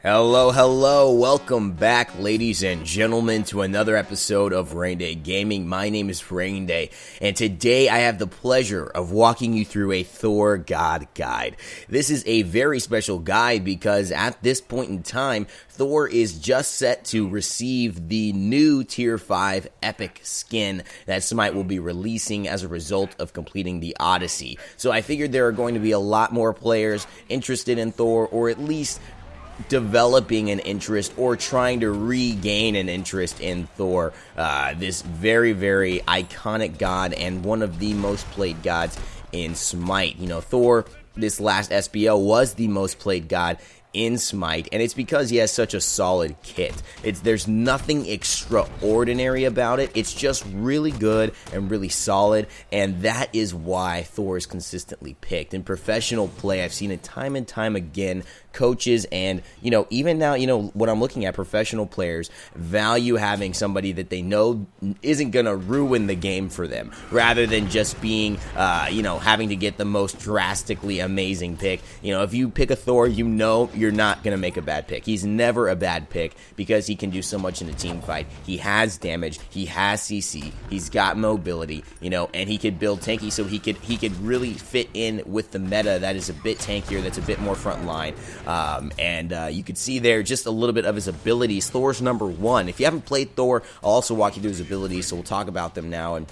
Hello, welcome back, ladies and gentlemen, to another episode of Rain Day Gaming. My name is Rain Day, and today I have the pleasure of walking you through a Thor God guide. This is a very special guide because at this point in time, Thor is just set to receive the new Tier 5 epic skin that SMITE will be releasing as a result of completing the Odyssey. So I figured there are going to be a lot more players interested in Thor, or at least developing an interest or trying to regain an interest in Thor, this very iconic god and one of the most played gods in SMITE. You know, Thor, this last SBO, was the most played god in SMITE, and it's because he has such a solid kit. There's nothing extraordinary about it. It's just really good and really solid, and that is why Thor is consistently picked. In professional play, I've seen it time and time again. Coaches and, even now, what I'm looking at, professional players value having somebody that they know isn't going to ruin the game for them, rather than just being, having to get the most drastically amazing pick. If you pick a Thor, you're not going to make a bad pick. He's never a bad pick because he can do so much in a team fight. He has damage, he has CC, he's got mobility, and he could build tanky, so he could really fit in with the meta that is a bit tankier, that's a bit more front line. You could see there just a little bit of his abilities. Thor's number 1. If you haven't played Thor, I'll also walk you through his abilities, so we'll talk about them now, and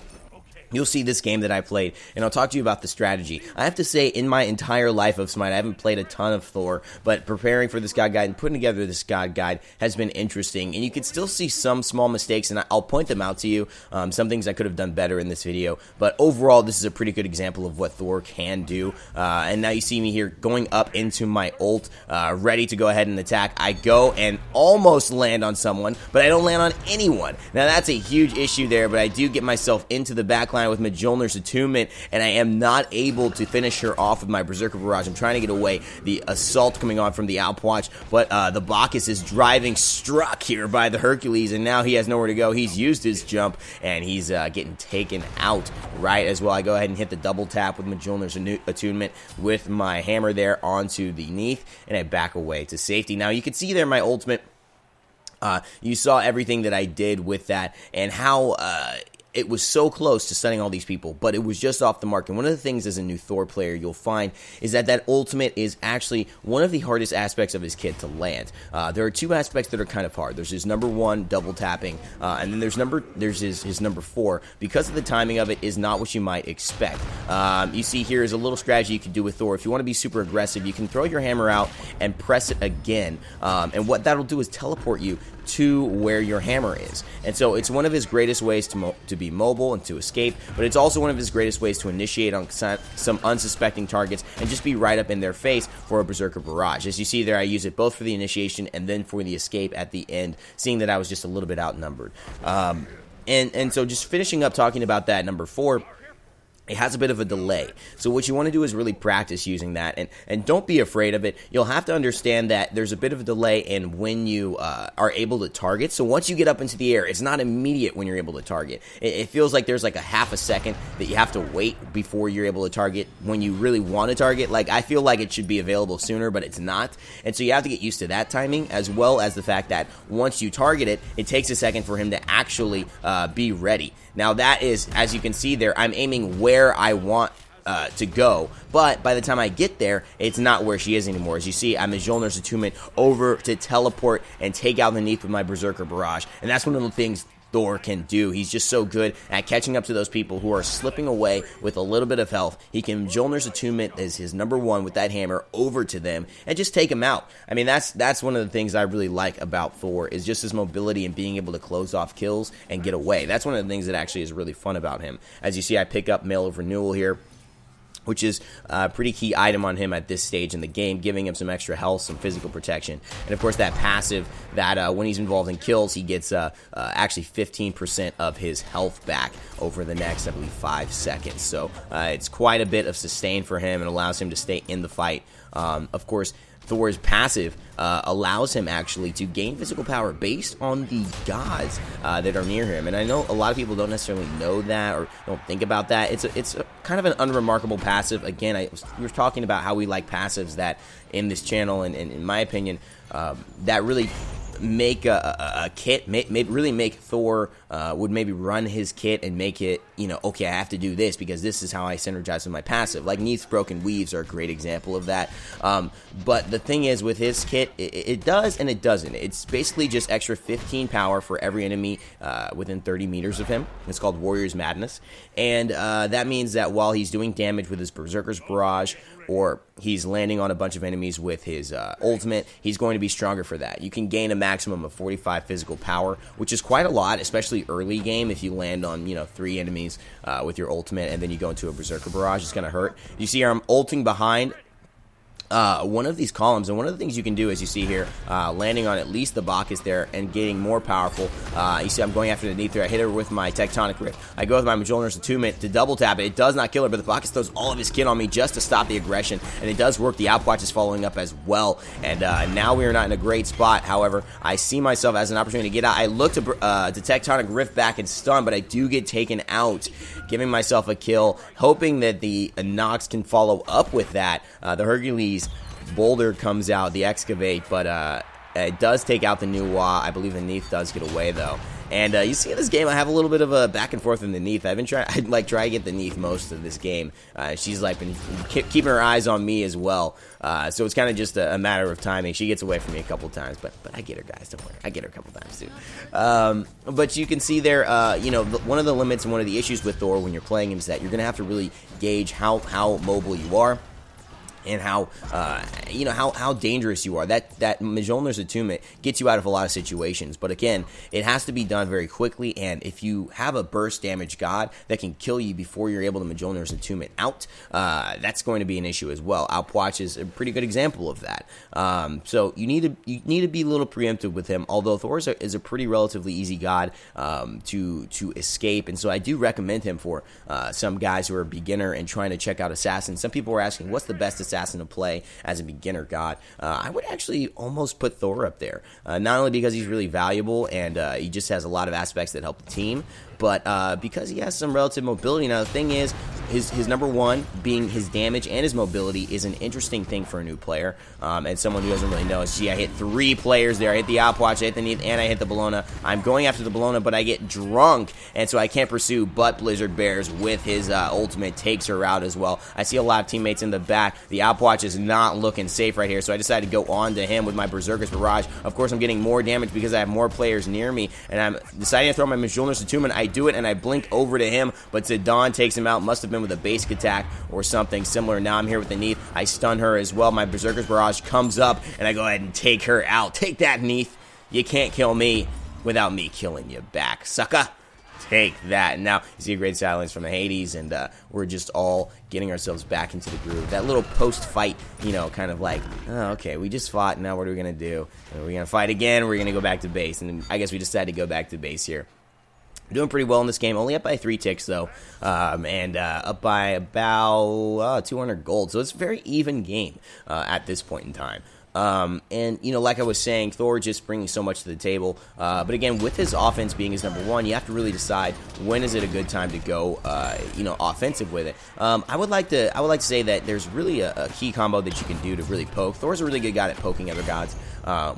you'll see this game that I played, and I'll talk to you about the strategy. I have to say, in my entire life of SMITE, I haven't played a ton of Thor, but preparing for this God guide and putting together this God guide has been interesting, and you can still see some small mistakes, and I'll point them out to you, some things I could have done better in this video, but overall, this is a pretty good example of what Thor can do, and now you see me here going up into my ult, ready to go ahead and attack. I go and almost land on someone, but I don't land on anyone. Now, that's a huge issue there, but I do get myself into the backline with Mjolnir's attunement, and I am not able to finish her off with my Berserker Barrage. I'm trying to get away the assault coming on from the Outwatch, but the Bacchus is driving struck here by the Hercules, and now he has nowhere to go. He's used his jump, and he's getting taken out right as well. I go ahead and hit the double tap with Mjolnir's attunement with my hammer there onto the Neath, and I back away to safety. Now, you can see there my ultimate. You saw everything that I did with that, and how it was so close to stunning all these people, but it was just off the mark. And one of the things as a new Thor player you'll find is that ultimate is actually one of the hardest aspects of his kit to land. There are two aspects that are kind of hard. There's his number 1 double tapping, and then there's his number 4. Because of the timing of it is not what you might expect. You see here is a little strategy you can do with Thor. If you want to be super aggressive, you can throw your hammer out and press it again, and what that'll do is teleport you to where your hammer is. And so it's one of his greatest ways to be mobile and to escape, but it's also one of his greatest ways to initiate on some unsuspecting targets and just be right up in their face for a Berserker Barrage. As you see there, I use it both for the initiation and then for the escape at the end, seeing that I was just a little bit outnumbered. And so just finishing up talking about that number 4, it has a bit of a delay. So what you want to do is really practice using that, and don't be afraid of it. You'll have to understand that there's a bit of a delay in when you are able to target. So once you get up into the air, it's not immediate when you're able to target. It feels like there's like a half a second that you have to wait before you're able to target when you really want to target. Like, I feel like it should be available sooner, but it's not. And so you have to get used to that timing, as well as the fact that once you target it, it takes a second for him to actually be ready. Now, that is, as you can see there, I'm aiming where I want to go, but by the time I get there, it's not where she is anymore. As you see, I'm Mjolnir's attunement over to teleport and take out the Neath with my Berserker Barrage, and that's one of the things Thor can do. He's just so good at catching up to those people who are slipping away with a little bit of health. He can Mjolnir's attunement as his number 1 with that hammer over to them and just take them out. I mean, that's one of the things I really like about Thor, is just his mobility and being able to close off kills and get away. That's one of the things that actually is really fun about him. As you see, I pick up Mail of Renewal here, which is a pretty key item on him at this stage in the game, giving him some extra health, some physical protection. And of course, that passive that when he's involved in kills, he gets actually 15% of his health back over the next, I believe, 5 seconds. So it's quite a bit of sustain for him and allows him to stay in the fight. Of course, Thor's passive allows him actually to gain physical power based on the gods that are near him. And I know a lot of people don't necessarily know that or don't think about that. It's a kind of an unremarkable passive. Again, we were talking about how we like passives that in this channel, and in my opinion, that really make a kit, really make Thor would maybe run his kit and make it, okay, I have to do this because this is how I synergize with my passive. Like Neith's Broken Weaves are a great example of that. But the thing is, with his kit, it does and it doesn't. It's basically just extra 15 power for every enemy within 30 meters of him. It's called Warrior's Madness. And that means that while he's doing damage with his Berserker's Barrage, or he's landing on a bunch of enemies with his ultimate, he's going to be stronger for that. You can gain a maximum of 45 physical power, which is quite a lot, especially early game. If you land on 3 enemies with your ultimate and then you go into a Berserker Barrage, it's going to hurt. You see here, I'm ulting behind one of these columns, and one of the things you can do, as you see here, landing on at least the Bacchus there and getting more powerful. You see I'm going after the Neith here. I hit her with my Tectonic Rift. I go with my Mjolnir's Attunement to double tap it. It does not kill her, but the Bacchus throws all of his kit on me just to stop the aggression, and it does work. The Outwatch is following up as well, and now we are not in a great spot. However, I see myself as an opportunity to get out. I look to Tectonic Rift back and stun, but I do get taken out, giving myself a kill, hoping that the Nox can follow up with that. The Hercules Boulder comes out, the Excavate, but it does take out the Nuwa. I believe the Neith does get away, though. And you see in this game, I have a little bit of a back and forth in the Neith. I've been trying to get the Neith most of this game. She's been keeping her eyes on me as well. So it's kind of just a matter of timing. She gets away from me a couple times, but I get her, guys. Don't worry, I get her a couple times too. But you can see there, one of the limits and one of the issues with Thor when you're playing him is that you're gonna have to really gauge how mobile you are, and how dangerous you are. That Mjolnir's Attunement gets you out of a lot of situations, but again, it has to be done very quickly, and if you have a burst damage god that can kill you before you're able to Mjolnir's Attunement out, that's going to be an issue as well. Outwatch is a pretty good example of that. So you need to be a little preemptive with him, although Thor is a pretty relatively easy god to escape, and so I do recommend him for some guys who are a beginner and trying to check out Assassin. Some people were asking, what's the best assassin to play as a beginner god? I would actually almost put Thor up there, not only because he's really valuable and he just has a lot of aspects that help the team, but because he has some relative mobility. Now the thing is, his number one being his damage and his mobility is an interesting thing for a new player, and someone who doesn't really know. See, I hit 3 players there. I hit the Outwatch, I hit the Neith, and I hit the Bellona. I'm going after the Bellona, but I get drunk, and so I can't pursue, but Blizzard Bears with his ultimate takes her out as well. I see a lot of teammates in the back. The Outwatch is not looking safe right here, so I decided to go on to him with my Berserker's Barrage. Of course, I'm getting more damage because I have more players near me, and I'm deciding to throw my Mjolnir's Attunement. I do it, and I blink over to him, but Zidane takes him out. Must have been with a basic attack or something similar. Now I'm here with the Neith. I stun her as well. My Berserker's Barrage comes up, and I go ahead and take her out. Take that, Neith. You can't kill me without me killing you back, sucker. Take that. And now you see a great silence from the Hades, and we're just all getting ourselves back into the groove. That little post-fight, kind of like, oh, okay, we just fought, now what are we going to do? Are we going to fight again, or are we going to go back to base? And I guess we decided to go back to base here. Doing pretty well in this game, only up by 3 ticks though, and up by about 200 gold, so it's a very even game at this point in time. And like I was saying, Thor just bringing so much to the table, but again, with his offense being his number one, you have to really decide when is it a good time to go offensive with it. I would like to say that there's really a key combo that you can do to really poke. Thor's a really good guy at poking other gods.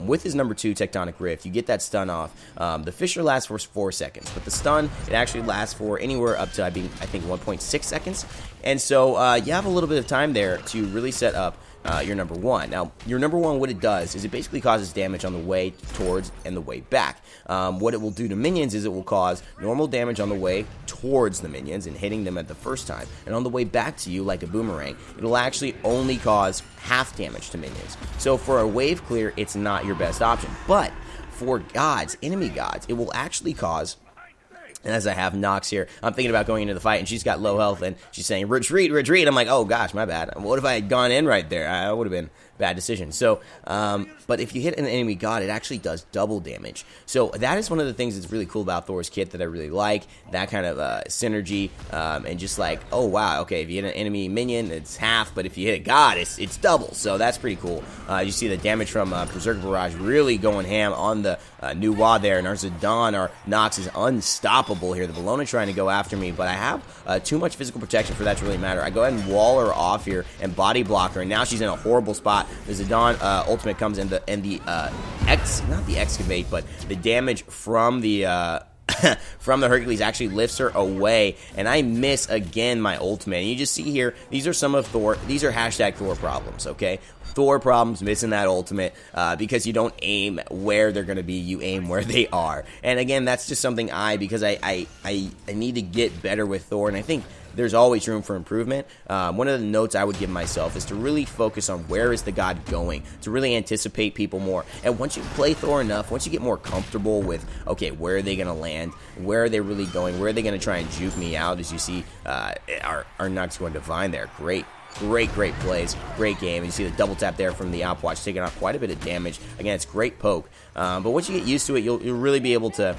With his number 2 Tectonic Rift, you get that stun off. The Fissure lasts for 4 seconds, but the stun, it actually lasts for anywhere up to I think 1.6 seconds, and so you have a little bit of time there to really set up your number 1. Now, your number 1, what it does is it basically causes damage on the way towards and the way back. What it will do to minions is it will cause normal damage on the way towards the minions and hitting them at the first time. And on the way back to you, like a boomerang, it'll actually only cause half damage to minions. So for a wave clear, it's not your best option. But for gods, enemy gods, it will actually cause... And as I have Nox here, I'm thinking about going into the fight, and she's got low health, and she's saying, retreat, retreat. I'm like, oh gosh, my bad. What if I had gone in right there? I would have been bad decision. So, but if you hit an enemy god, it actually does double damage. So that is one of the things that's really cool about Thor's kit that I really like, that kind of synergy, and just like, oh wow, okay, if you hit an enemy minion, it's half, but if you hit a god, it's double. So that's pretty cool. You see the damage from Berserker Barrage really going ham on the Renewal there, and our Jotunn, our Nox, is unstoppable here. The Bellona trying to go after me, but I have too much physical protection for that to really matter. I go ahead and wall her off here and body block her, and now she's in a horrible spot. The Jotunn ultimate comes in, not the excavate, but the damage from the from the Hercules actually lifts her away, and I miss again my ultimate. And you just see here, these are some of Thor, these are hashtag Thor problems, okay? Thor problems, missing that ultimate, because you don't aim where they're going to be, you aim where they are. And again, that's just something because I need to get better with Thor, and I think there's always room for improvement. One of the notes I would give myself is to really focus on where is the god going, to really anticipate people more. And once you play Thor enough, once you get more comfortable with, okay, where are they going to land, where are they really going, where are they going to try and juke me out, as you see our Nox going Divine there. Great plays, great game. And you see the double tap there from the Outwatch, taking off quite a bit of damage. Again, it's great poke, but once you get used to it, you'll really be able to,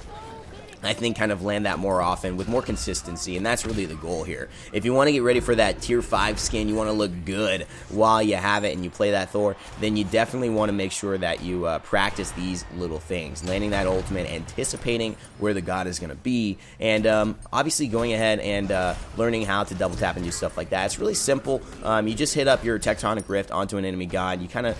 I think, kind of land that more often with more consistency, and that's really the goal here. If you want to get ready for that tier 5 skin, you want to look good while you have it and you play that Thor, then you definitely want to make sure that you practice these little things. Landing that ultimate, anticipating where the god is going to be, and obviously going ahead and learning how to double tap and do stuff like that. It's really simple. You just hit up your Tectonic Rift onto an enemy god. You kind of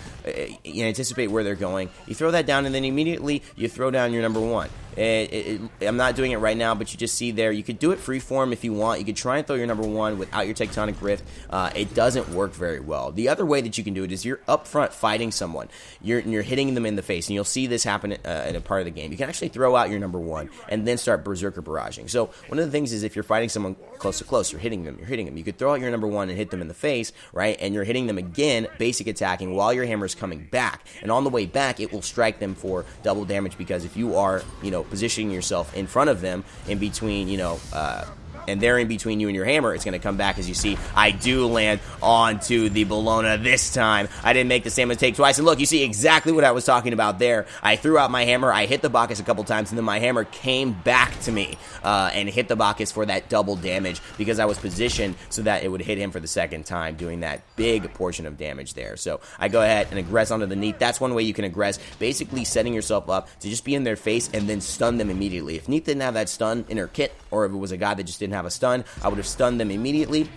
anticipate where they're going. You throw that down, and then immediately you throw down your number 1. I'm not doing it right now, but you just see there, you could do it freeform if you want. You could try and throw your number 1 without your Tectonic Rift. It doesn't work very well. The other way that you can do it is you're up front fighting someone. You're hitting them in the face, and you'll see this happen in a part of the game. You can actually throw out your number 1 and then start Berserker Barraging. So one of the things is, if you're fighting someone close to close, you're hitting them. You could throw out your number 1 and hit them in the face, right? And you're hitting them again, basic attacking, while your hammer is coming back. And on the way back, it will strike them for double damage, because if you are, positioning yourself in front of them, in between, and they're in between you and your hammer, it's going to come back. As you see, I do land onto the Bellona this time. I didn't make the same mistake twice. And look, you see exactly what I was talking about there. I threw out my hammer, I hit the Bacchus a couple times, and then my hammer came back to me and hit the Bacchus for that double damage, because I was positioned so that it would hit him for the second time, doing that big portion of damage there. So I go ahead and aggress onto the Neath. That's one way you can aggress, basically setting yourself up to just be in their face and then stun them immediately. If Neath didn't have that stun in her kit, or if it was a guy that just didn't have a stun, I would have stunned them immediately.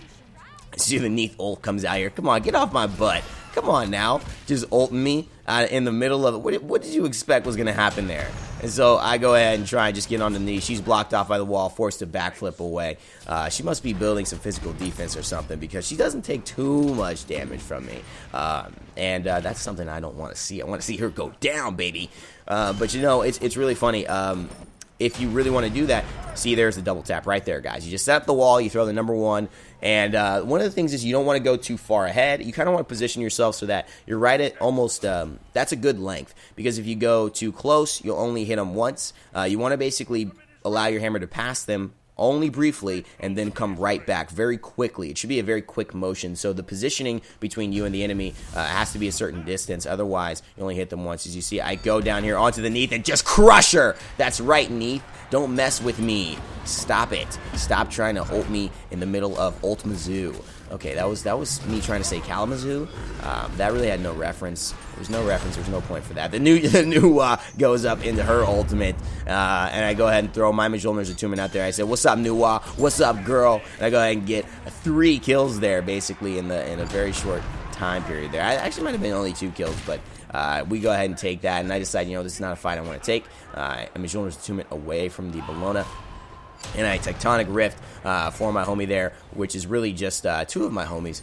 See, the Neath ult comes out here. Come on, get off my butt. Come on now. Just ulting me in the middle of it. What did you expect was going to happen there? And so I go ahead and try and just get on the knee. She's blocked off by the wall, forced to backflip away. She must be building some physical defense or something, because she doesn't take too much damage from me. And that's something I don't want to see. I want to see her go down, baby. But it's really funny. If you really want to do that, see, there's the double tap right there, guys. You just set up the wall, you throw the number 1, and one of the things is, you don't want to go too far ahead. You kind of want to position yourself so that you're right at almost, that's a good length, because if you go too close, you'll only hit them once. You want to basically allow your hammer to pass them only briefly, and then come right back very quickly. It should be a very quick motion, so the positioning between you and the enemy has to be a certain distance. Otherwise, you only hit them once. As you see, I go down here onto the Neath and just crush her. That's right, Neath. Don't mess with me. Stop it. Stop trying to ult me in the middle of Ult Mizzou. Okay, that was me trying to say Kalamazoo. That really had no reference. There's no reference. There's no point for that. The new goes up into her ultimate, and I go ahead and throw my Mjolnir's attunement out there. I said, "What's up, Nuwa? What's up, girl?" And I go ahead and get 3 kills there, basically in a very short time period there. I actually might have been only 2 kills, but we go ahead and take that. And I decide, this is not a fight I want to take. Mjolnir's attunement away from the Bellona. And I Tectonic Rift for my homie there, which is really just 2 of my homies,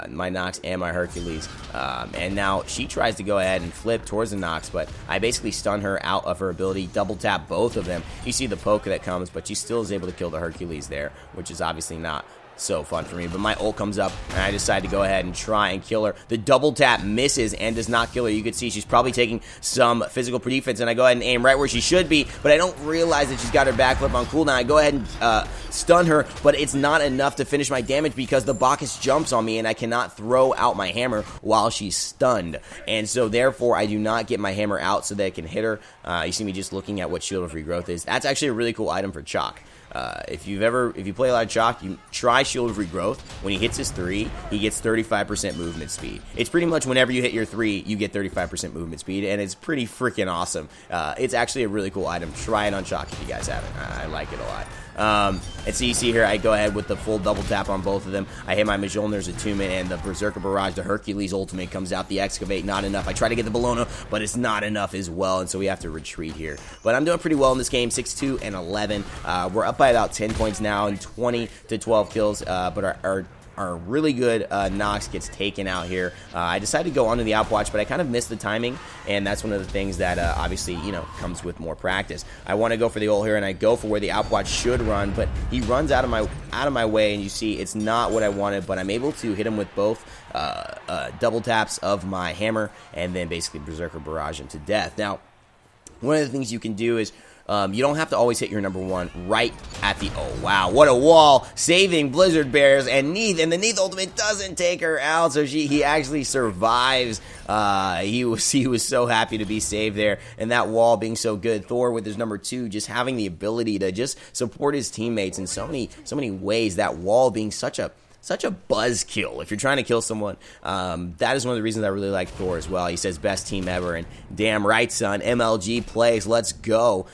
my Nox and my Hercules. And now she tries to go ahead and flip towards the Nox, but I basically stun her out of her ability, double tap both of them. You see the poke that comes, but she still is able to kill the Hercules there, which is obviously not so fun for me. But my ult comes up, and I decide to go ahead and try and kill her. The double tap misses and does not kill her. You can see she's probably taking some physical defense, and I go ahead and aim right where she should be, but I don't realize that she's got her backflip on cooldown. I go ahead and stun her, but it's not enough to finish my damage because the Bacchus jumps on me, and I cannot throw out my hammer while she's stunned. And so, therefore, I do not get my hammer out so that I can hit her. You see me just looking at what Shield of Regrowth is. That's actually a really cool item for Chalk. If you play a lot of Chalk, you try Shield of Regrowth. When he hits his 3, he gets 35% movement speed. It's pretty much whenever you hit your 3, you get 35% movement speed, and it's pretty freaking awesome. It's actually a really cool item. Try it on Chalk if you guys haven't. I like it a lot. And so you see here, I go ahead with the full double tap on both of them. I hit my Mjolnir's attunement, and the Berserker Barrage, the Hercules ultimate comes out. The Excavate, not enough. I try to get the Bellona, but it's not enough as well, and so we have to retreat here. But I'm doing pretty well in this game, 6-2 and 11. We're up by about 10 points now and 20 to 12 kills, but our really good Nox gets taken out here. I decided to go onto the Outwatch, but I kind of missed the timing, and that's one of the things that obviously, comes with more practice. I want to go for the ult here, and I go for where the Outwatch should run, but he runs out of my way, and you see it's not what I wanted, but I'm able to hit him with both double taps of my hammer, and then basically Berserker Barrage him to death. Now, one of the things you can do is you don't have to always hit your number 1 right at the... Oh, wow. What a wall. Saving Blizzard Bears and Neith. And the Neith ultimate doesn't take her out, so he actually survives. He was so happy to be saved there. And that wall being so good. Thor with his number 2 just having the ability to just support his teammates in so many ways. That wall being such a buzz kill. If you're trying to kill someone, that is one of the reasons I really like Thor as well. He says best team ever, and damn right, son. MLG plays. Let's go.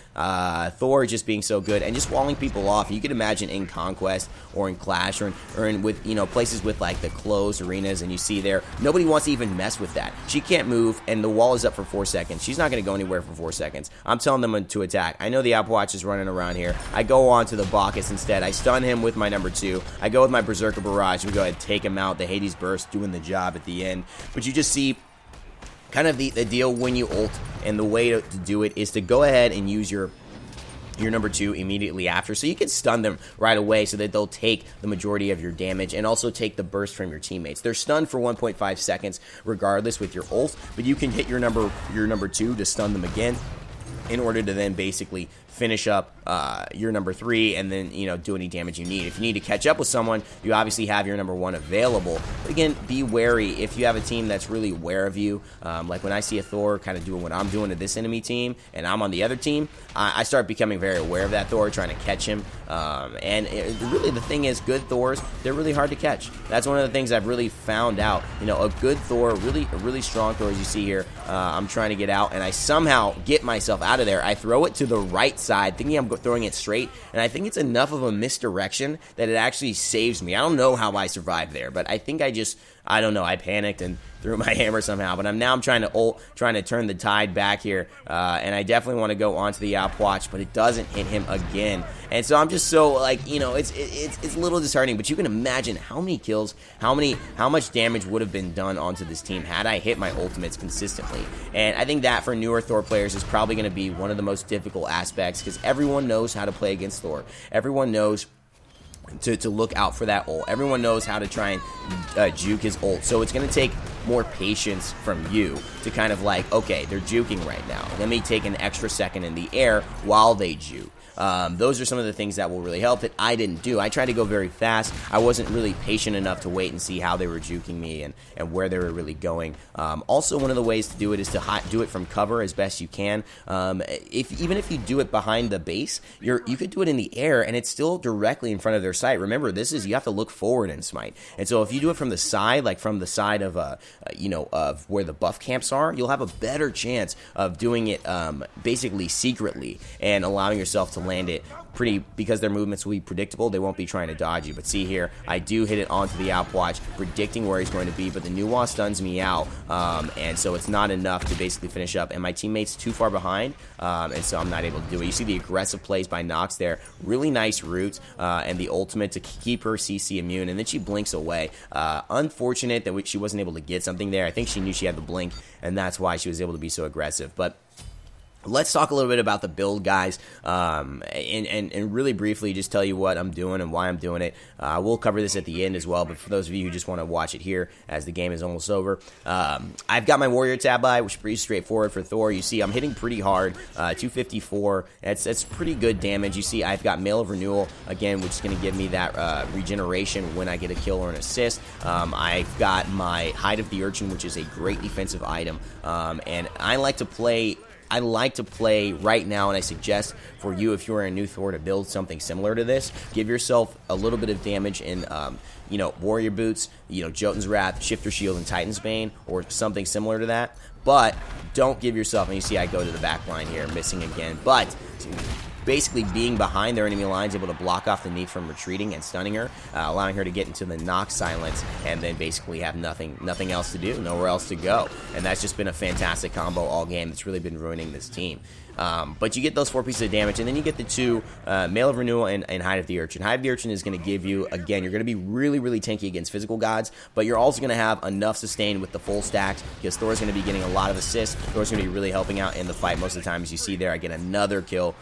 Thor just being so good and just walling people off. You could imagine in Conquest or in Clash or in with places with like the closed arenas, and you see there nobody wants to even mess with that. She can't move, and the wall is up for 4 seconds. She's not going to go anywhere for 4 seconds. I'm telling them to attack. I know the Outwatch is running around here. I go on to the Bacchus instead. I stun him with my number 2. I go with my Berserker Barrage. We go ahead and take him out. The Hades Burst doing the job at the end. But you just see kind of the deal when you ult, and the way to do it is to go ahead and use your number 2 immediately after, so you can stun them right away so that they'll take the majority of your damage and also take the burst from your teammates. They're stunned for 1.5 seconds regardless with your ult, but you can hit your number 2 to stun them again in order to then basically finish up your number 3 and then, do any damage you need. If you need to catch up with someone, you obviously have your number 1 available. But again, be wary if you have a team that's really aware of you. Like when I see a Thor kind of doing what I'm doing to this enemy team and I'm on the other team, I start becoming very aware of that Thor, trying to catch him. Really the thing is, good Thors, they're really hard to catch. That's one of the things I've really found out. A good Thor, a really strong Thor, as you see here, I'm trying to get out, and I somehow get myself out of there. I throw it to the right side, thinking I'm throwing it straight, and I think it's enough of a misdirection that it actually saves me. I don't know how I survived there, but I think I don't know, I panicked and threw my hammer somehow, but I'm trying to turn the tide back here, and I definitely want to go onto the Outwatch, but it doesn't hit him again, and so I'm just so, it's a little disheartening, but you can imagine how many kills, how much damage would have been done onto this team had I hit my ultimates consistently, and I think that for newer Thor players is probably going to be one of the most difficult aspects, because everyone knows how to play against Thor. Everyone knows to look out for that ult. Everyone knows how to try and juke his ult. So it's going to take more patience from you to kind of okay, they're juking right now. Let me take an extra second in the air while they juke. Those are some of the things that will really help that I didn't do. I tried to go very fast. I wasn't really patient enough to wait and see how they were juking me and where they were really going. Also, one of the ways to do it is to do it from cover as best you can. Even if you do it behind the base, you could do it in the air and it's still directly in front of their sight. Remember, you have to look forward in Smite. And so if you do it from the side, like from the side of of where the buff camps are, you'll have a better chance of doing it basically secretly and allowing yourself to land it because their movements will be predictable. They won't be trying to dodge you. But see here, I do hit it onto the Outwatch, predicting where he's going to be, but the Nuwa stuns me out, and so it's not enough to basically finish up, and my teammate's too far behind, and so I'm not able to do it. You see the aggressive plays by Nox there, really nice roots, and the ultimate to keep her CC immune, and then she blinks away. Unfortunate that she wasn't able to get something there. I think she knew she had the blink, and that's why she was able to be so aggressive, but Let's talk a little bit about the build, guys, and really briefly just tell you what I'm doing and why I'm doing it. We'll cover this at the end as well, but for those of you who just want to watch it here as the game is almost over, I've got my Warrior Tabi, which is pretty straightforward for Thor. You see I'm hitting pretty hard, 254. That's pretty good damage. You see I've got Mail of Renewal, again, which is going to give me that regeneration when I get a kill or an assist. I've got my Hide of the Urchin, which is a great defensive item, and I like to play right now, and I suggest for you, if you're a new Thor, to build something similar to this. Give yourself a little bit of damage in, Warrior Boots, Jotunn's Wrath, Shifter Shield, and Titan's Bane, or something similar to that. But don't give yourself, and you see I go to the back line here, missing again, but basically being behind their enemy lines, able to block off the Neith from retreating and stunning her, allowing her to get into the knock silence, and then basically have nothing else to do, nowhere else to go. And that's just been a fantastic combo all game. It's really been ruining this team. But you get those 4 pieces of damage, and then you get the 2, Mail of Renewal and Hide of the Urchin. Hide of the Urchin is going to give you, again, you're going to be really, really tanky against physical gods, but you're also going to have enough sustain with the full stacks, because Thor's going to be getting a lot of assists. Thor's going to be really helping out in the fight most of the time. As you see there, I get another kill.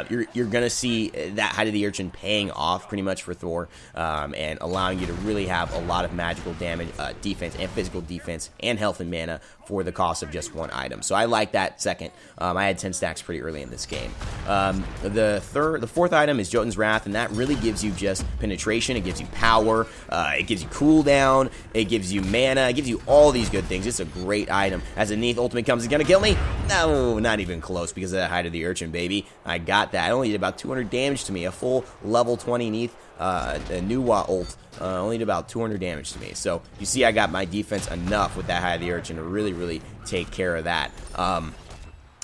You're going to see that Hide of the Urchin paying off pretty much for Thor, and allowing you to really have a lot of magical damage, defense, and physical defense, and health and mana for the cost of just 1 item. So I like that second. I had 10 stacks pretty early in this game. The 4th item is Jotunn's Wrath, and that really gives you just penetration. It gives you power. It gives you cooldown. It gives you mana. It gives you all these good things. It's a great item. As a Neith ultimate comes, it's gonna kill me? No, not even close, because of that Hide of the Urchin, baby. I got that. I only did about 200 damage to me. A full level 20 Neith a new ult only did about 200 damage to me. So you see I got my defense enough with that Hide of the Urchin to really, really take care of that.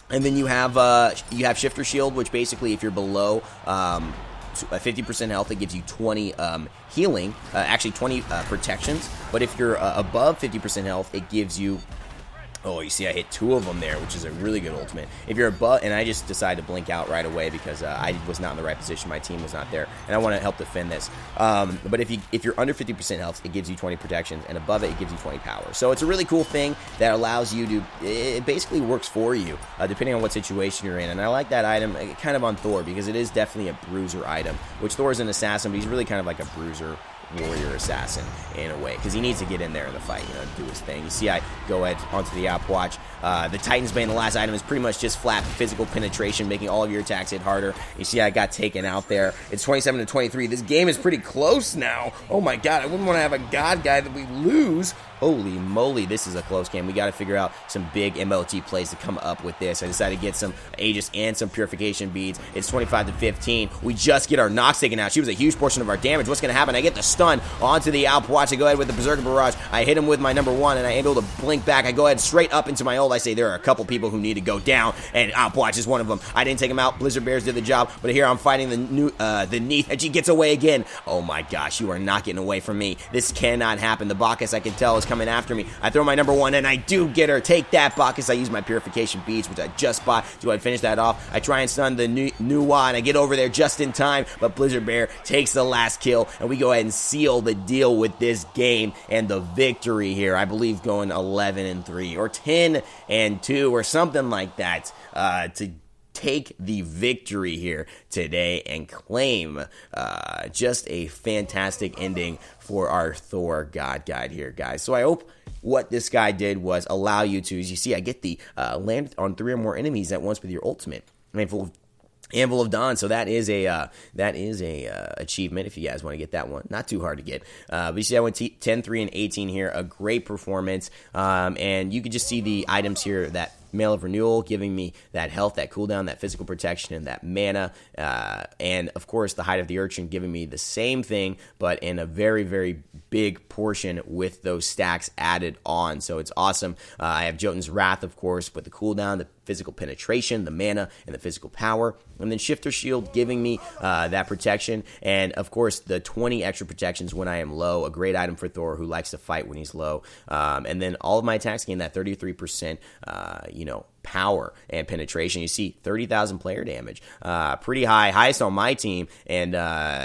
And then you have Shifter Shield, which basically, if you're below 50% health, it gives you 20 healing, actually 20 protections. But if you're above 50% health, it gives you... Oh, you see I hit 2 of them there, which is a really good ultimate. If you're above, and I just decided to blink out right away because I was not in the right position, my team was not there, and I want to help defend this. But if you're under 50% health, it gives you 20 protections, and above it, it gives you 20 power. So it's a really cool thing that allows you to, it basically works for you, depending on what situation you're in. And I like that item kind of on Thor, because it is definitely a bruiser item, which Thor is an assassin, but he's really kind of like a bruiser warrior assassin in a way, because he needs to get in there in the fight, do his thing. You see I go ahead onto the app watch. The Titan's Bane, the last item, is pretty much just flat physical penetration, making all of your attacks hit harder. You see I got taken out there. It's 27 to 23. This game is pretty close now. Oh my god, I wouldn't want to have a god guy that we lose. Holy moly, this is a close game. We got to figure out some big MLT plays to come up with this. I decided to get some Aegis and some Purification beads. It's 25 to 15. We just get our Nox taken out. She was a huge portion of our damage. What's going to happen? I get the stun onto the Alp Watch. I go ahead with the Berserker Barrage. I hit him with my number 1, and I able to blink back. I go ahead straight up into my ult. I say there are a couple people who need to go down, and Alp Watch is one of them. I didn't take him out. Blizzard Bears did the job, but here I'm fighting the Neith, and she gets away again. Oh my gosh, you are not getting away from me. This cannot happen. The Bacchus, I can tell, is coming after me. I throw my number 1, and I do get her. Take that, Bacchus. I use my Purification beads, which I just bought. Do I finish that off? I try and stun the Nuwa, and I get over there just in time, but Blizzard Bear takes the last kill, and we go ahead and seal the deal with this game and the victory here. I believe going 11-3 or 10-2 or something like that to take the victory here today and claim just a fantastic ending for our Thor God Guide here, guys. So I hope what this guy did was allow you to, as you see, I get the land on 3 or more enemies at once with your ultimate. Anvil of Dawn, so that is a achievement if you guys want to get that one. Not too hard to get. But you see I went 10, 3, and 18 here. A great performance. And you can just see the items here, that Mail of Renewal giving me that health, that cooldown, that physical protection, and that mana. And of course the Hide of the Urchin giving me the same thing, but in a very, very big portion with those stacks added on. So it's awesome. I have Jotunn's Wrath, of course, with the cooldown, the physical penetration, the mana, and the physical power. And then Shifter Shield giving me that protection. And of course the 20 extra protections when I am low. A great item for Thor, who likes to fight when he's low. And then all of my attacks gain that 33% power and penetration. You see 30,000 player damage. Pretty high. Highest on my team, and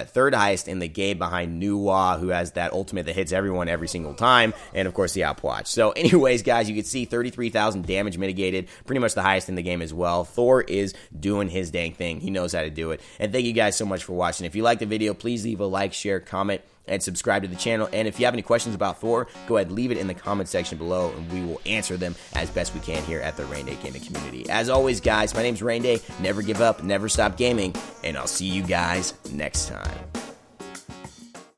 third highest in the game behind Renewal, who has that ultimate that hits everyone every single time, and of course the Outwatch. So anyways, guys, you can see 33,000 damage mitigated, pretty much the highest in the game as well. Thor is doing his dang thing. He knows how to do it. And thank you guys so much for watching. If you liked the video, please leave a like, share, comment, and subscribe to the channel. And if you have any questions about Thor, go ahead and leave it in the comment section below, and we will answer them as best we can here at the Rain Day Gaming community. As always, guys, my name's Rain Day. Never give up, never stop gaming, and I'll see you guys next time.